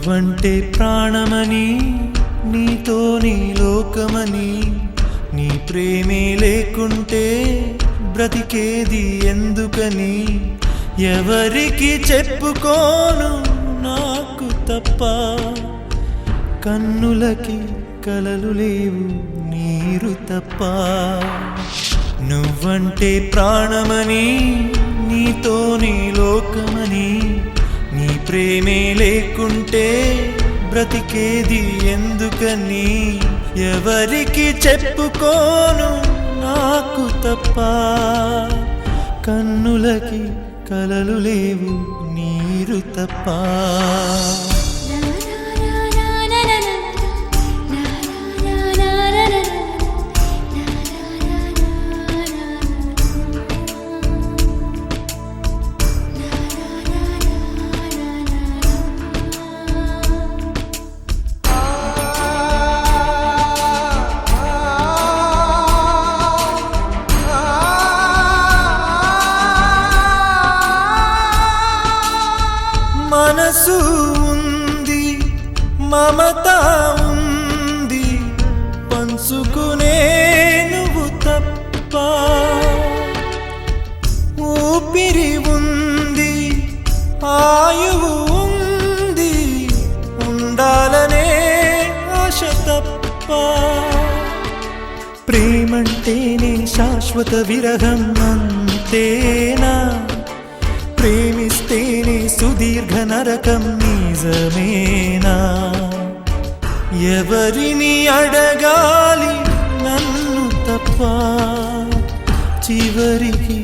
నువ్వంటే ప్రాణమని, నీతో నీ లోకమని, నీ ప్రేమే లేకుంటే బ్రతికేది ఎందుకని, ఎవరికి చెప్పుకోను నాకు తప్ప, కన్నులకి కలలు లేవు నీరు తప్ప. నువ్వంటే ప్రాణమని, నీతో నీ లోకమని, నీ ప్రేమే లేకుంటే బ్రతికేది ఎందుకని, ఎవరికి చెప్పుకోను నాకు తప్ప, కన్నులకి కలలు లేవు నీరు తప్ప. మనసు ఉంది, మమత ఉంది, పంచుకునే నువ్వు తప్ప, ఊపిరి ఉంది, ఆయువు ఉంది, ఉండాలనే ఆశ తప్ప. ప్రేమంటేనే శాశ్వత విరహం అంతేనా, ప్రేమిస్తేనే సుదీర్ఘ నరకం నిజమేనా, ఎవరిని అడగాలి నన్ను తప్ప, చివరికి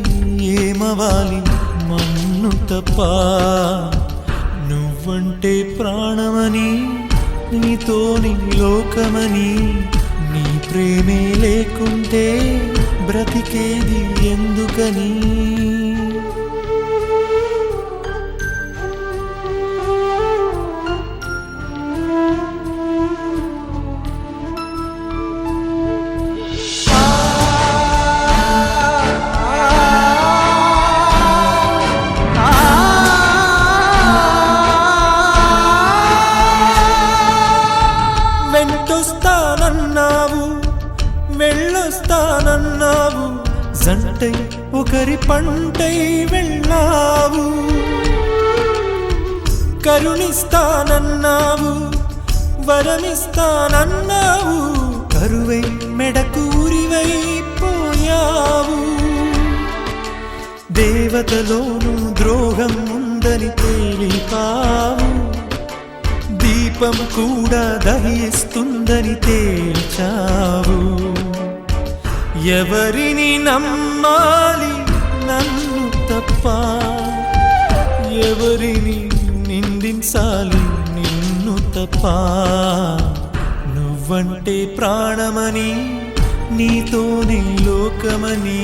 ఏమవాలి మన్ను తప్ప. నువ్వంటే ప్రాణమని, నీతో నీ లోకమని, నీ ప్రేమే లేకుంటే బ్రతికేది ఎందుకని. వెంటొస్తానన్నావు, వెళ్ళొస్తానన్నావు, జంటై ఒకరి పంటై వెళ్ళావు, కరుణిస్తానన్నావు, వరమిస్తానన్నావు, కరువై మెడకూరివైపోయావు. దేవతలోనూ ద్రోహం ఉందని తేలిపావు, దీపం కూడా దహిస్తుందని తేల్చావు. ఎవరిని నమ్మాలి నన్ను తప్ప, ఎవరిని నిందించాలి నిన్ను తప్ప. నువ్వంటే ప్రాణమని, నీతో నీ లోకమని,